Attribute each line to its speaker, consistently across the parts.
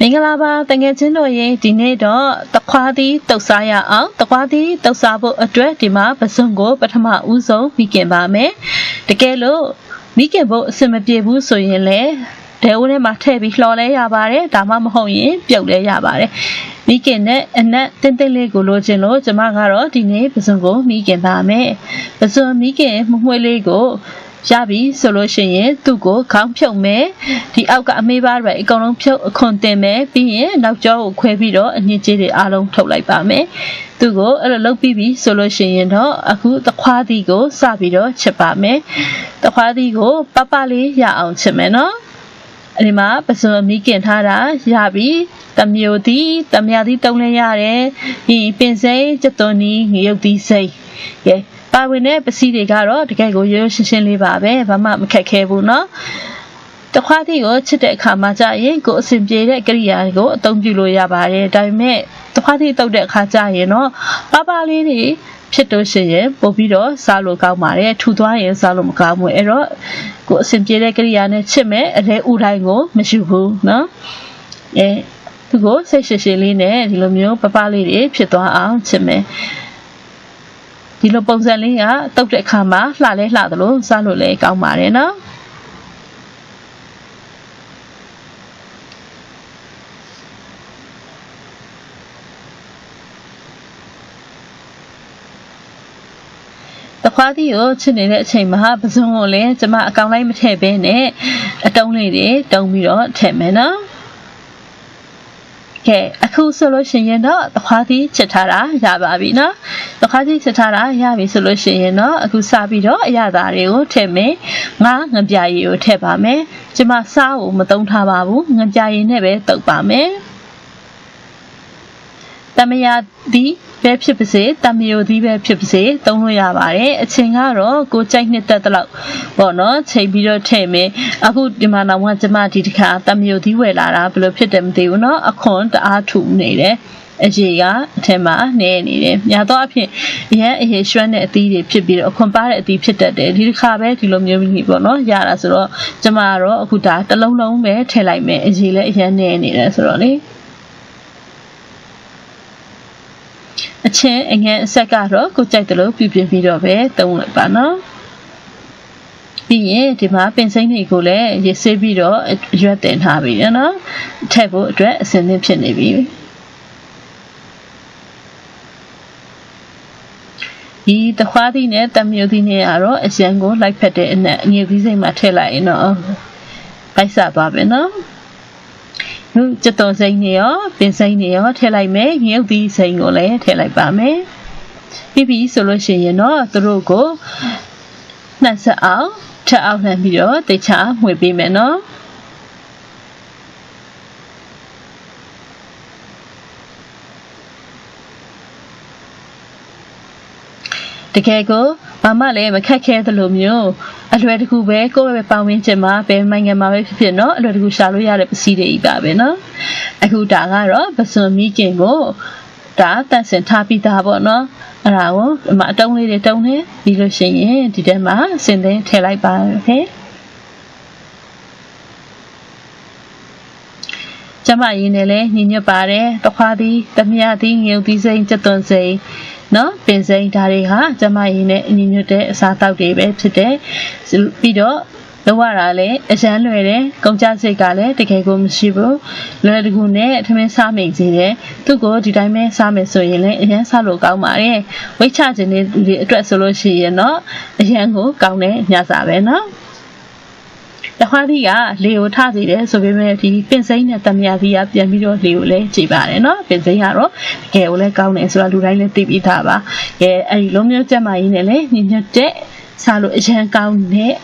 Speaker 1: Mingalaba, Tangatino ye, Dinedo, the Quadi, Tosaya out, the Quadi, Tosabo, a dreadima, Basungo, Batama Uzo, Mikebame, the Gelo, Mikebo, Simabu, so yele, Deune Mate, Bislole Yabare, Damam Hoye, Biole Yabare. Mikene, and that Tentele Gologeno, Jamagaro, Dine, Basungo, Mikebame, Basun Mike, Muelego. Jabi solution ye to go come pyo me the outga meba right economic content me be now joe quebido and ye along top like ba me to go a low BB solution ye no aku the quadigo sabido chepa me the quadigo papali ya on chemeno anima person mikin hara yabi tamyodi tamyadi tone yare he pensei jetoni yodi say ye baဝင်တဲ့ပစီတွေကတော့တကယ်ကိုရိုးရှင်းရှင်းလေးပါပဲဘာမှမခက်ခဲဘူးเนาะတခွားသီးကိုချစ်တဲ့အခါမှာကြာရင်ကိုအဆင်ပြေတဲ့ကိရိယာကိုအသုံးပြုလို့ရပါတယ်ဒါပေမဲ့တခွားသီးတုပ်တဲ့အခါကြာရင်เนาะပလေးတွေဖြစ်လို့ရှိရင်ပို့ပြီးတော့စားလို့ကောင်းပါတယ်ထူသွားရင်စားလို့မကောင်းဘူးအဲ့တော့ကိုအဆင်ပြေတဲ့ကိရိယာနဲ့ချစ်မဲ့အလဲဥတိုင်းကိုမရှိဘူးเนาะသူကိုစိတ်ရှည်ရှည်လေးနဲ့ဒီလိုမျိုးပလေးတွေဖြစ်သွားအောင်ချစ်မယ်ဒီလိုပုံစံလေးကတုတ်တဲ့အခါမှာလှလဲလှသလိုစားလို့လည်းကောင်းပါတယ်နော်တခွားသီးကိုချစ်နေတဲ့အချိန်မှာပစုံကိုလည်းကျမအကောင်လိုက်မထည့်ဘဲနဲ့အတုံးလေးတွေတုံးပြီးတော့ထည့်မယ်နော်ကဲအခုဆိုလို့ရှိရင်တော့တခွားသီးချက်ထားတာရပါပြီနော်တခွားသီးချက်ထားတာရပြီဆိုလို့ရှိရင်တော့အခုစပြီးတော့အရသာတွေကိုထည့်မယ်ငါငပြာရည်ကိုထည့်ပါမယ်ကျမစားကိုမသုံးထားပါဘူးငပြာရည်နဲ့ပဲတုပ်ပါမယ်တမယာသီးပဲဖြစ်ပါစေတမယိုသီးပဲဖြစ်ပါစေသုံးလို့ရပါတယ်အချိန်ကတော့ကိုကြိုက်နှစ်သက်တဲ့လောက်ပေါ့နော်ချိန်ပြီးတော့ထည့်မယ်အခုဒီမှာတော့ကျမဒီတစ်ခါတမယိုသီးဝယ်လာတာဘယ်လိုဖြစ်တယ်မသိဘူးနော်အခွန်တအားထူနေတယ်အရေးကအထက်မှာနေနေတယ်များသောအားဖြင့်အရင်အရေးရွှမ်းတဲ့အသီးတွေဖြစ်ပြီးတော့အခွန်ပါတဲ့အသီးဖြစ်တတ်တယ်ဒီတစ်ခါပဲဒီလိုမျိုးကြီးပေါ့နော်ရတာဆိုတော့ကျမကတော့အခုဒါတစ်လုံးလုံးပဲထည့်လိုက်မယ်အရေးလည်းအရင်နေနေတယ်ဆိုတော့လေအချင်းအငယ်အဆက်ကတော့ကိုကြိုက်တယ်လို့ပြပြပြီးတော့ပဲသုံးလိုက်ပါနော်ပြီးရင်ဒီမှာပင်စိမ့်တွေကိုလည်းရစ်ဆေးပြီးတော့ရွက်တင်ထားပြီနော်ထည့်ဖို့အတွက်အဆင်သင့်ဖြစ်နေပြီဒီတခွားသီးနဲ့တမျိုးသီးနဲ့ကတော့အရန်ကိုလိုက်ဖက်တဲ့အနက်အငယ်သီးစိမ့်မှာထည့်လိုက်ရင်တော့ပိုက်စားသွားပြီနော်ကျက်တော်စိမ့်နေရောပင်စိမ့်နေရောထည့်လိုက်မယ်ငရုတ်သီးစိမ့်ကိုလည်းထည့်လိုက်ပါမယ်ပြီးပြီဆိုလို့ရှိရင်တော့သူတို့ကိုနှက်ဆက်အောင်ထပ်အောင်လှမ်းပြီးတော့တေချာမှွေပေးမယ်နော်တကယ်ကိုဘာမှလည်းမခက်ခဲသလိုမျိုးအလွယ်တကူပဲကိုယ့်ရဲ့ပတ်ဝန်းကျင်မှာဘယ်နိုင်ငံမှာပဲဖြစ်ဖြစ်နော်အလွယ်တကူရှာလို့ရတဲ့ပစ္စည်းတွေပါပဲနော်အခုဒါကတော့ပစွန်မီကင်ကိုဒါတန့်စင်ထားပြီးသားပေါ့နော်အဲ့ဒါကိုဒီမှာအတုံးလေးတွေတုံးနေပြီးလို့ရှိရင်ဒီထဲမှာစင်သင်းထည့်လိုက်ပါမယ်ကျမရင်းနဲ့လည်းညီညွတ်ပါတယ်တခွားသီးတမယသီးငရုတ်သီးစိမ့်ကျက်သွန်စိမ့်နော်ပင်စိမ့်ဓာတ်တွေဟာကျမရင်းနဲ့အညီညွတ်တဲ့အစားအသောက်တွေပဲဖြစ်တယ်ပြီးတော့လောက်ရတာလည်းအရန်လွယ်တယ်ကုန်ကျစရိတ်ကလည်းတကယ်ကိုမရှိဘူးလွယ်တကူနဲ့ထမင်းစားမိန်စေတယ်သူ့ကိုဒီတိုင်းပဲစားမယ်ဆိုရင်လည်းအရန်စားလို့ကောင်းပါတယ်ဝိတ်ချခြင်းတွေအတွက်ဆိုလို့ရှိရင်တော့အရန်ကိုကောင်းတဲ့ညစာပဲနော်တခွားသီးကလေကိုထစေတယ်ဆိုပေမဲ့ဒီပင်စိမ့်နဲ့တမယသီးကပြန်ပြီးတော့လေကိုလည်းကြည်ပါတယ်နော်ပင်စိမ့်ကတော့တကယ်ကိုလည်းကောင်းတယ်ဆိုတော့လူတိုင်းလည်းသိပြီးသားပါအဲ့ဒီလိုမျိုးကြက်မကြီးနဲ့လည်းညီညွတ်တဲ့စားလို့အရန်ကောင်းတဲ့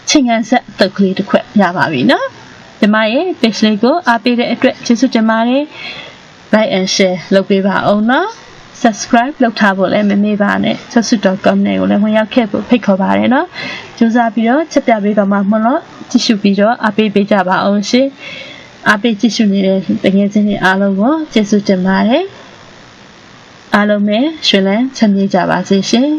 Speaker 1: ချင်းကန်ဆက်တုပ်ကလေးတစ်ခွက်ရပါပြီနော်ဒီမှာရဲ့ page လေးကိုအားပေးတဲ့အတွက်ကျေးဇူးတင်ပါတယ် like and share လုပ်ပေးပါအောင်နော် subscribe လုပ်ထားဖို့လည်းမမေ့ပါနဲ့ sasu.com နဲ့ကိုလည်းဝင်ရောက်ခဲ့ဖို့ဖိတ်ခေါ်ပါတယ်နော်ကြိုးစားပြီးတော့ချက်ပြပေးတော့မှမလို့ကြည့်ရှုပြီးတော့အားပေးပေးကြပါအောင်ရှင်အားပေးကြည့်ရှုနေတဲ့တကယ်ချင်းတွေအားလုံးကိုကျေးဇူးတင်ပါတယ်အားလုံးပဲရှင်လန်းချမ်းမြေ့ကြပါစေရှင်